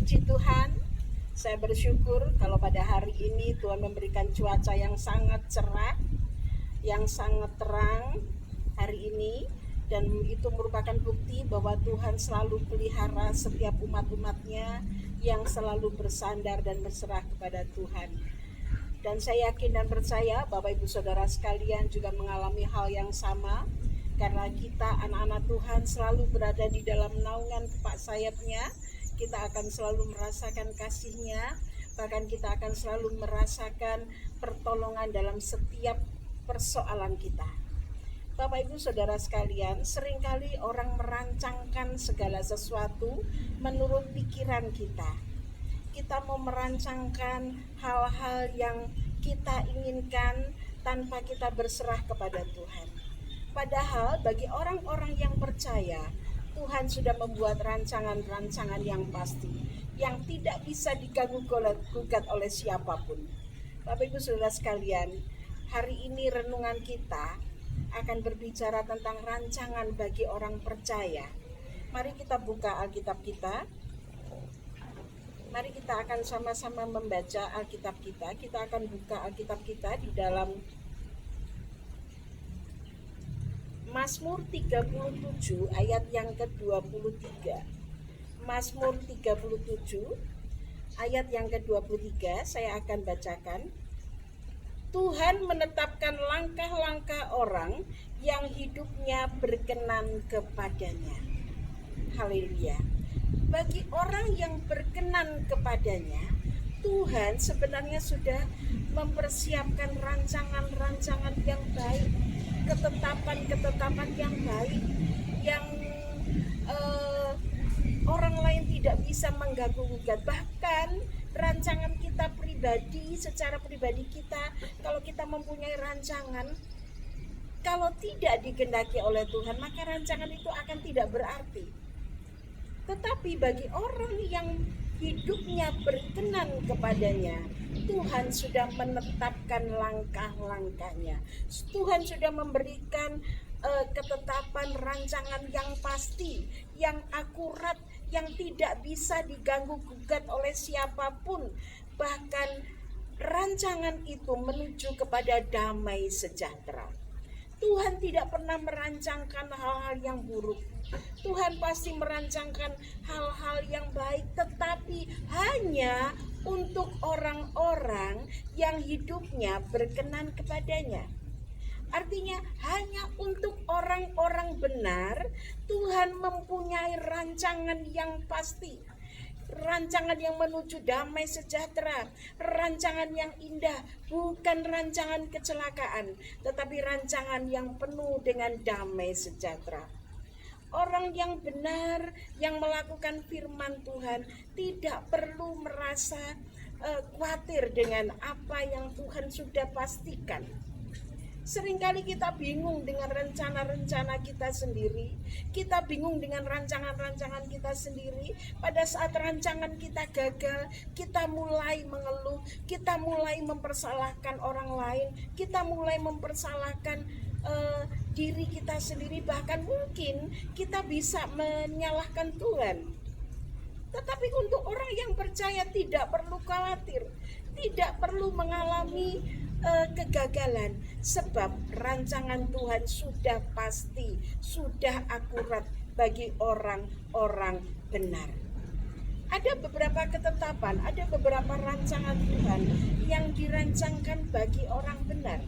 Puji Tuhan, saya bersyukur kalau pada hari ini Tuhan memberikan cuaca yang sangat cerah, yang sangat terang hari ini. Dan itu merupakan bukti bahwa Tuhan selalu pelihara setiap umat-umatnya yang selalu bersandar dan berserah kepada Tuhan. Dan saya yakin dan percaya Bapak Ibu Saudara sekalian juga mengalami hal yang sama. Karena kita anak-anak Tuhan selalu berada di dalam naungan kepak sayapnya, kita akan selalu merasakan kasih-Nya, bahkan kita akan selalu merasakan pertolongan dalam setiap persoalan kita. Bapak Ibu Saudara sekalian, seringkali orang merancangkan segala sesuatu menurut pikiran kita. Kita mau merancangkan hal-hal yang kita inginkan tanpa kita berserah kepada Tuhan. Padahal bagi orang-orang yang percaya, Tuhan sudah membuat rancangan-rancangan yang pasti, yang tidak bisa diganggu-gugat oleh siapapun. Bapak Ibu Saudara sekalian, hari ini renungan kita akan berbicara tentang rancangan bagi orang percaya. Mari kita buka Alkitab kita. Mari kita akan sama-sama membaca Alkitab kita. Kita akan buka Alkitab kita di dalam Mazmur 37 ayat yang ke-23. Mazmur 37 ayat yang ke-23 saya akan bacakan. Tuhan menetapkan langkah-langkah orang yang hidupnya berkenan kepadanya. Haleluya. Bagi orang yang berkenan kepadanya, Tuhan sebenarnya sudah mempersiapkan rancangan-rancangan yang baik, ketetapan-ketetapan yang baik, yang orang lain tidak bisa mengganggu-gugat. Bahkan rancangan kita pribadi, secara pribadi kita, kalau kita mempunyai rancangan, kalau tidak dikehendaki oleh Tuhan, maka rancangan itu akan tidak berarti. Tetapi bagi orang yang hidupnya berkenan kepadanya, Tuhan sudah menetapkan langkah-langkahnya. Tuhan sudah memberikan ketetapan rancangan yang pasti, yang akurat, yang tidak bisa diganggu-gugat oleh siapapun. Bahkan rancangan itu menuju kepada damai sejahtera. Tuhan tidak pernah merancangkan hal-hal yang buruk. Tuhan pasti merancangkan hal-hal yang baik, tetapi hanya untuk orang-orang yang hidupnya berkenan kepadanya. Artinya hanya untuk orang-orang benar Tuhan mempunyai rancangan yang pasti. Rancangan yang menuju damai sejahtera, rancangan yang indah, bukan rancangan kecelakaan, tetapi rancangan yang penuh dengan damai sejahtera. Orang yang benar, yang melakukan firman Tuhan, tidak perlu merasa khawatir dengan apa yang Tuhan sudah pastikan. Seringkali kita bingung dengan rencana-rencana kita sendiri. Kita bingung dengan rancangan-rancangan kita sendiri. Pada saat rancangan kita gagal, kita mulai mengeluh, kita mulai mempersalahkan orang lain, kita mulai mempersalahkan diri kita sendiri. Bahkan mungkin kita bisa menyalahkan Tuhan. Tetapi untuk orang yang percaya tidak perlu khawatir, tidak perlu mengalami kegagalan, sebab rancangan Tuhan sudah pasti, sudah akurat bagi orang-orang benar. Ada beberapa ketetapan, ada beberapa rancangan Tuhan yang dirancangkan bagi orang benar.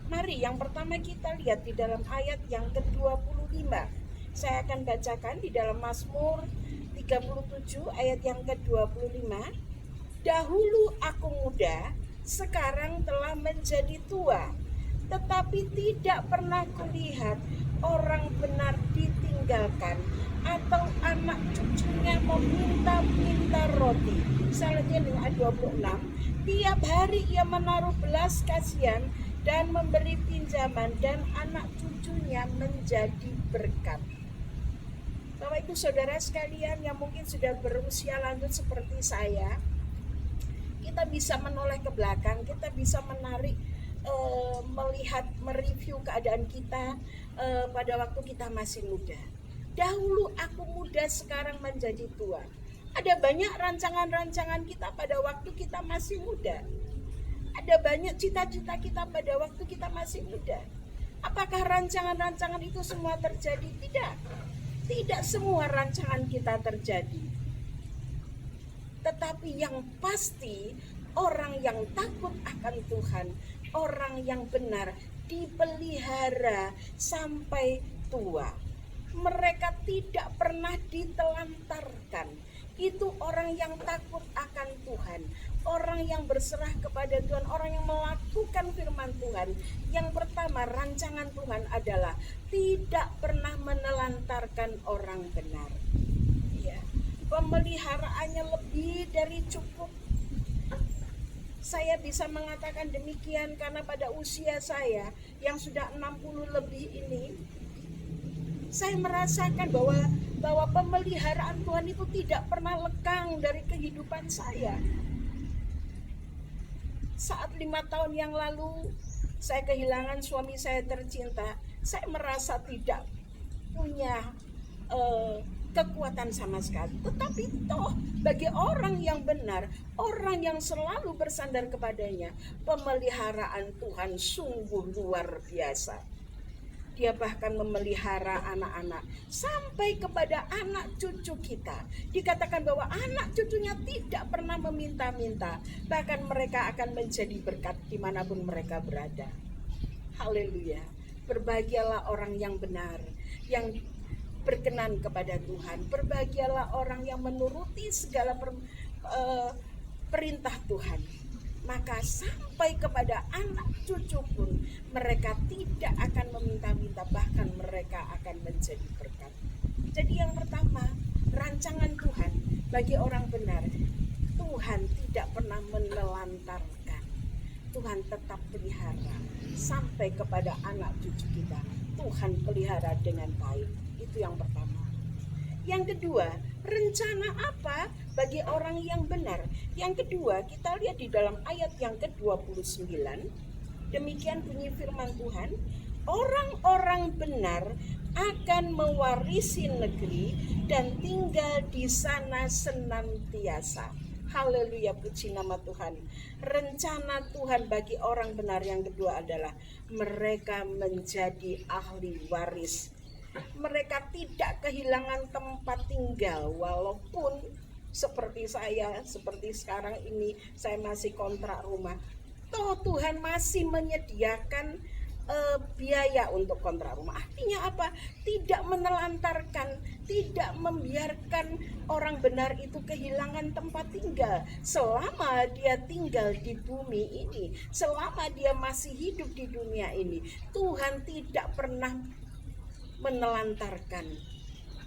Mari yang pertama kita lihat di dalam ayat yang ke-25. Saya akan bacakan di dalam Mazmur 37 ayat yang ke-25. Dahulu aku muda, sekarang telah menjadi tua, tetapi tidak pernah kulihat orang benar ditinggalkan atau anak cucunya meminta-minta roti. Selanjutnya dengan ayat 26, tiap hari ia menaruh belas kasihan dan memberi pinjaman, dan anak cucunya menjadi berkat. Bapak Ibu Saudara sekalian yang mungkin sudah berusia lanjut seperti saya, kita bisa menoleh ke belakang, kita bisa menarik, melihat, mereview keadaan kita pada waktu kita masih muda. Dahulu aku muda, sekarang menjadi tua. Ada banyak rancangan-rancangan kita pada waktu kita masih muda. Ada banyak cita-cita kita pada waktu kita masih muda. Apakah rancangan-rancangan itu semua terjadi? Tidak. Tidak semua rancangan kita terjadi. Tetapi yang pasti, orang yang takut akan Tuhan, orang yang benar, dipelihara sampai tua. Mereka tidak pernah ditelantarkan. Itu orang yang takut akan Tuhan, orang yang berserah kepada Tuhan, orang yang melakukan firman Tuhan. Yang pertama, rancangan Tuhan adalah tidak pernah menelantarkan orang benar. Ya, pemeliharaannya lebih dari cukup. Saya bisa mengatakan demikian karena pada usia saya yang sudah 60 lebih ini, saya merasakan bahwa pemeliharaan Tuhan itu tidak pernah lekang dari kehidupan saya. Saat 5 tahun yang lalu saya kehilangan suami saya tercinta, saya merasa tidak punya kekuatan sama sekali. Tetapi toh bagi orang yang benar, orang yang selalu bersandar kepadanya, pemeliharaan Tuhan sungguh luar biasa. Dia bahkan memelihara anak-anak sampai kepada anak cucu kita. Dikatakan bahwa anak cucunya tidak pernah meminta-minta, bahkan mereka akan menjadi berkat dimanapun mereka berada. Haleluya. Berbahagialah orang yang benar, yang berkenan kepada Tuhan. Berbahagialah orang yang menuruti segala perintah Tuhan. Maka sampai kepada anak cucu pun mereka tidak akan meminta-minta, bahkan mereka akan menjadi berkat. Jadi yang pertama, rancangan Tuhan bagi orang benar, Tuhan tidak pernah menelantarkan. Tuhan tetap pelihara sampai kepada anak cucu kita. Tuhan pelihara dengan baik. Itu yang pertama. Yang kedua, rencana apa bagi orang yang benar? Yang kedua, kita lihat di dalam ayat yang ke-29. Demikian bunyi firman Tuhan, orang-orang benar akan mewarisi negeri dan tinggal di sana senantiasa. Haleluya, puji nama Tuhan. Rencana Tuhan bagi orang benar yang kedua adalah mereka menjadi ahli waris. Mereka tidak kehilangan tempat tinggal, walaupun seperti saya, seperti sekarang ini saya masih kontrak rumah. Toh Tuhan masih menyediakan biaya untuk kontrak rumah. Artinya apa? Tidak menelantarkan, tidak membiarkan orang benar itu kehilangan tempat tinggal. Selama dia tinggal di bumi ini, selama dia masih hidup di dunia ini, Tuhan tidak pernah menelantarkan.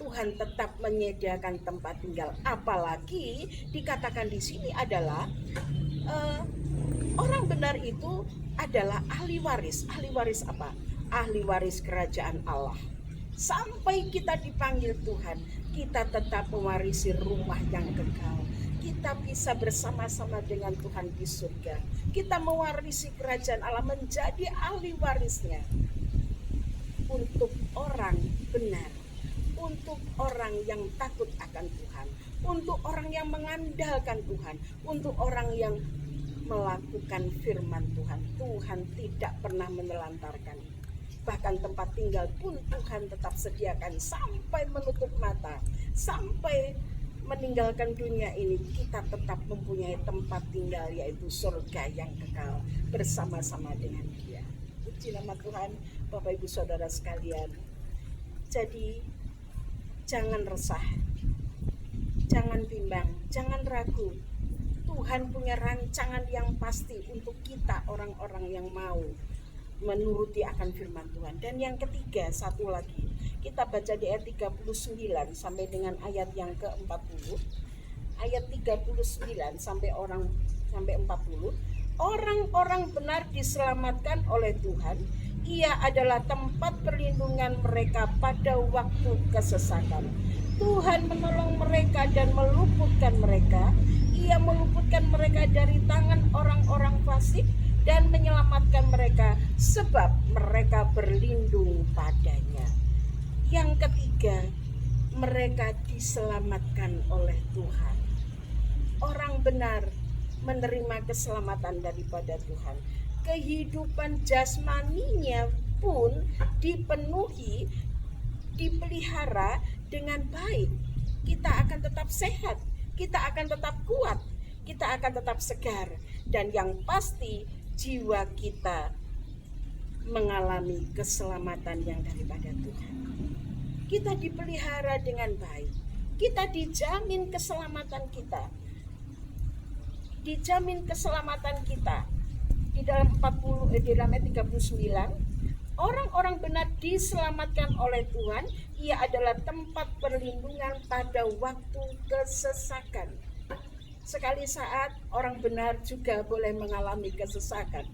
Tuhan tetap menyediakan tempat tinggal. Apalagi dikatakan di sini adalah orang benar itu adalah ahli waris. Ahli waris apa? Ahli waris kerajaan Allah. Sampai kita dipanggil Tuhan, kita tetap mewarisi rumah yang kekal. Kita bisa bersama-sama dengan Tuhan di surga. Kita mewarisi kerajaan Allah, menjadi ahli warisnya. Untuk orang benar, untuk orang yang takut akan Tuhan, untuk orang yang mengandalkan Tuhan, untuk orang yang melakukan firman Tuhan. Tuhan tidak pernah menelantarkan. Bahkan tempat tinggal pun Tuhan tetap sediakan sampai menutup mata, sampai meninggalkan dunia ini, kita tetap mempunyai tempat tinggal, yaitu surga yang kekal bersama-sama dengan Dia. Puji nama Tuhan, Bapak Ibu Saudara sekalian. Jadi jangan resah, jangan bimbang, jangan ragu. Tuhan punya rancangan yang pasti untuk kita, orang-orang yang mau menuruti akan firman Tuhan. Dan yang ketiga, satu lagi, kita baca di ayat 39 sampai dengan ayat yang ke-40. Ayat 39 sampai 40. Orang-orang benar diselamatkan oleh Tuhan. Ia adalah tempat perlindungan mereka pada waktu kesesakan. Tuhan menolong mereka dan meluputkan mereka. Ia meluputkan mereka dari tangan orang-orang fasik dan menyelamatkan mereka sebab mereka berlindung padanya. Yang ketiga, mereka diselamatkan oleh Tuhan. Orang benar menerima keselamatan daripada Tuhan. Kehidupan jasmaninya pun dipenuhi, dipelihara dengan baik. Kita akan tetap sehat, kita akan tetap kuat, kita akan tetap segar, dan yang pasti jiwa kita mengalami keselamatan yang daripada Tuhan. Kita dipelihara dengan baik, kita dijamin keselamatan kita. Dijamin keselamatan kita. Di dalam 40 di dalam ayat 39, orang-orang benar diselamatkan oleh Tuhan. Ia adalah tempat perlindungan pada waktu kesesakan. Sekali saat orang benar juga boleh mengalami kesesakan.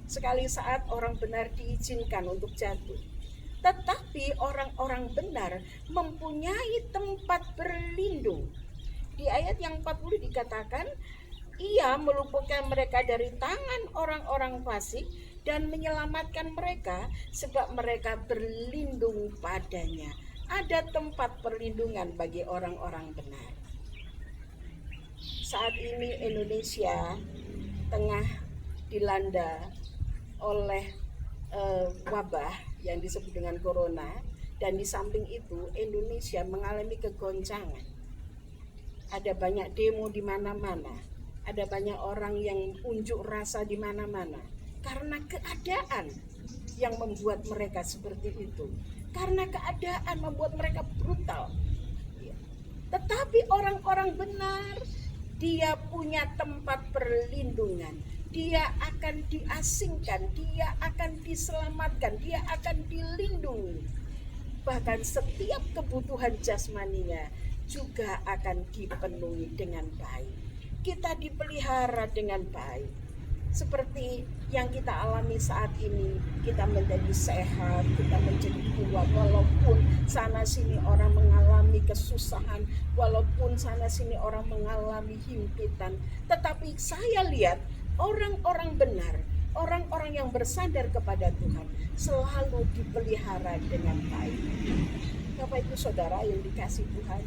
Sekali saat orang benar diizinkan untuk jatuh. Tetapi orang-orang benar mempunyai tempat berlindung. Di ayat yang 40 dikatakan, ia meluputkan mereka dari tangan orang-orang fasik dan menyelamatkan mereka sebab mereka berlindung padanya. Ada tempat perlindungan bagi orang-orang benar. Saat ini Indonesia tengah dilanda oleh wabah yang disebut dengan corona, dan di samping itu Indonesia mengalami kegoncangan. Ada banyak demo di mana-mana. Ada banyak orang yang unjuk rasa di mana-mana karena keadaan yang membuat mereka seperti itu. Karena keadaan membuat mereka brutal. Tetapi orang-orang benar, dia punya tempat perlindungan. Dia akan diasingkan, dia akan diselamatkan, dia akan dilindungi. Bahkan setiap kebutuhan jasmaninya juga akan dipenuhi dengan baik. Kita dipelihara dengan baik. Seperti yang kita alami saat ini, kita menjadi sehat, kita menjadi kuat, walaupun sana sini orang mengalami kesusahan, walaupun sana sini orang mengalami himpitan. Tetapi saya lihat orang-orang benar, orang-orang yang bersandar kepada Tuhan selalu dipelihara dengan baik. Bapak Ibu Saudara yang dikasihi Tuhan,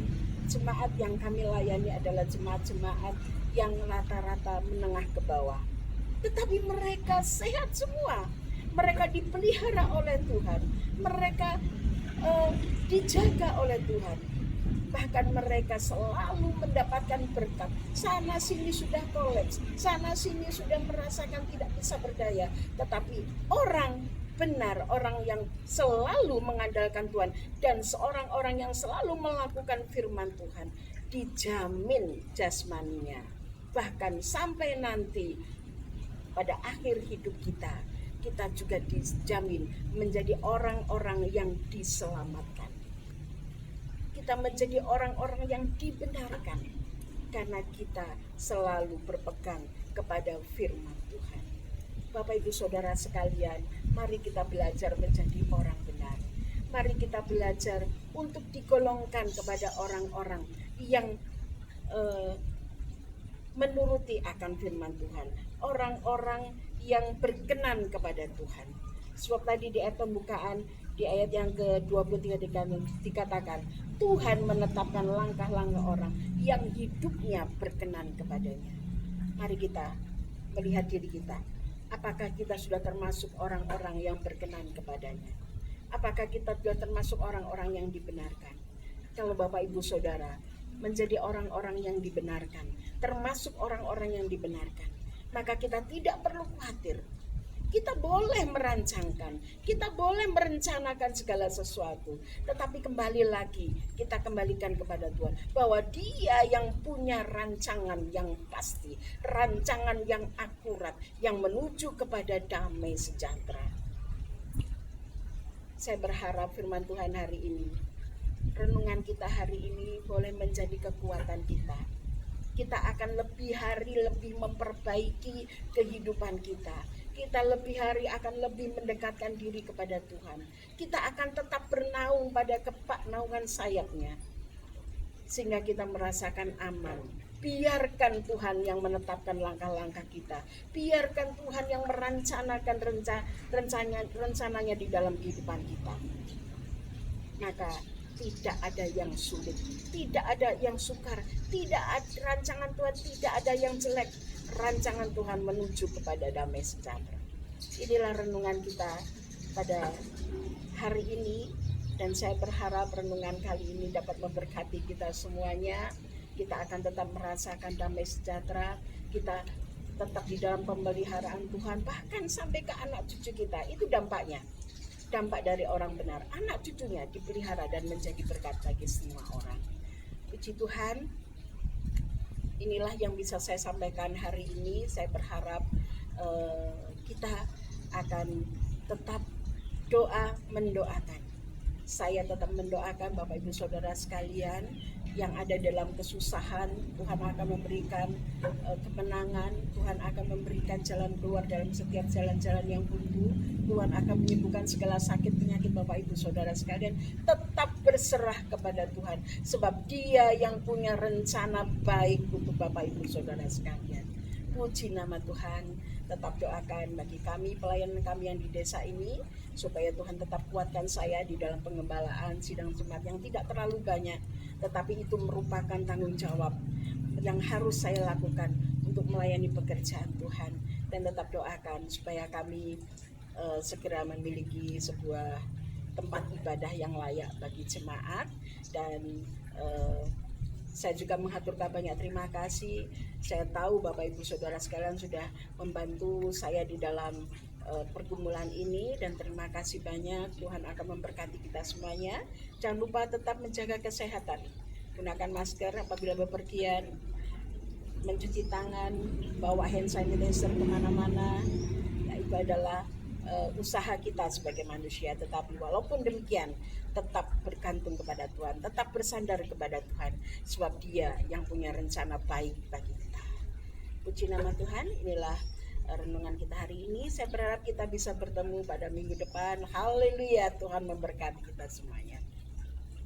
jemaat yang kami layani adalah jemaat-jemaat yang rata-rata menengah ke bawah. Tetapi mereka sehat semua. Mereka dipelihara oleh Tuhan. Mereka dijaga oleh Tuhan. Bahkan mereka selalu mendapatkan berkat. Sana sini sudah kolaps, sana sini sudah merasakan tidak bisa berdaya. Tetapi orang benar, orang yang selalu mengandalkan Tuhan, dan seorang-orang yang selalu melakukan firman Tuhan, dijamin jasmaninya. Bahkan sampai nanti pada akhir hidup kita, kita juga dijamin menjadi orang-orang yang diselamatkan. Kita menjadi orang-orang yang dibenarkan karena kita selalu berpegang kepada firman Tuhan. Bapak Ibu Saudara sekalian, mari kita belajar menjadi orang benar. Mari kita belajar untuk digolongkan kepada orang-orang yang menuruti akan firman Tuhan, orang-orang yang berkenan kepada Tuhan. Sebab tadi di ayat pembukaan, di ayat yang ke-23 dikatakan, Tuhan menetapkan langkah-langkah orang yang hidupnya berkenan kepadanya. Mari kita melihat diri kita. Apakah kita sudah termasuk orang-orang yang berkenan kepadanya? Apakah kita sudah termasuk orang-orang yang dibenarkan? Kalau Bapak Ibu Saudara menjadi orang-orang yang dibenarkan, termasuk orang-orang yang dibenarkan, maka kita tidak perlu khawatir. Kita boleh merancangkan, kita boleh merencanakan segala sesuatu, tetapi kembali lagi kita kembalikan kepada Tuhan, bahwa Dia yang punya rancangan yang pasti, rancangan yang akurat, yang menuju kepada damai sejahtera. Saya berharap firman Tuhan hari ini, renungan kita hari ini boleh menjadi kekuatan kita. Kita akan lebih hari lebih memperbaiki kehidupan kita. Kita lebih hari akan lebih mendekatkan diri kepada Tuhan. Kita akan tetap bernaung pada kepak naungan sayapnya, sehingga kita merasakan aman. Biarkan Tuhan yang menetapkan langkah-langkah kita. Biarkan Tuhan yang merencanakan rencananya di dalam kehidupan kita. Maka tidak ada yang sulit, tidak ada yang sukar, tidak ada rancangan Tuhan, tidak ada yang jelek. Rancangan Tuhan menuju kepada damai sejahtera. Inilah renungan kita pada hari ini, dan saya berharap renungan kali ini dapat memberkati kita semuanya. Kita akan tetap merasakan damai sejahtera, kita tetap di dalam pemeliharaan Tuhan, bahkan sampai ke anak cucu kita. Itu dampaknya, dampak dari orang benar, anak cucunya dipelihara dan menjadi berkat bagi semua orang. Puji Tuhan, inilah yang bisa saya sampaikan hari ini. Saya berharap kita akan tetap mendoakan. Saya tetap mendoakan Bapak Ibu Saudara sekalian yang ada dalam kesusahan. Tuhan akan memberikan kemenangan, Tuhan akan memberikan jalan keluar dalam setiap jalan-jalan yang buntu. Tuhan akan menyembuhkan segala sakit penyakit Bapak Ibu Saudara sekalian. Tetap berserah kepada Tuhan, sebab Dia yang punya rencana baik untuk Bapak Ibu Saudara sekalian. Puji nama Tuhan. Tetap doakan bagi kami, pelayan kami yang di desa ini, supaya Tuhan tetap kuatkan saya di dalam pengembalaan sidang Jumat yang tidak terlalu banyak, tetapi itu merupakan tanggung jawab yang harus saya lakukan untuk melayani pekerjaan Tuhan. Dan tetap doakan supaya kami segera memiliki sebuah tempat ibadah yang layak bagi jemaat. Dan saya juga mengaturkan banyak terima kasih. Saya tahu Bapak Ibu Saudara sekalian sudah membantu saya di dalam pergumulan ini, dan terima kasih banyak. Tuhan akan memberkati kita semuanya. Jangan lupa tetap menjaga kesehatan, gunakan masker apabila bepergian, mencuci tangan, bawa hand sanitizer kemana-mana. Nah, itu adalah usaha kita sebagai manusia. Tetapi walaupun demikian, tetap bergantung kepada Tuhan, tetap bersandar kepada Tuhan, sebab Dia yang punya rencana baik bagi kita. Puji nama Tuhan. Inilah renungan kita hari ini. Saya berharap kita bisa bertemu pada minggu depan. Haleluya, Tuhan memberkati kita semuanya.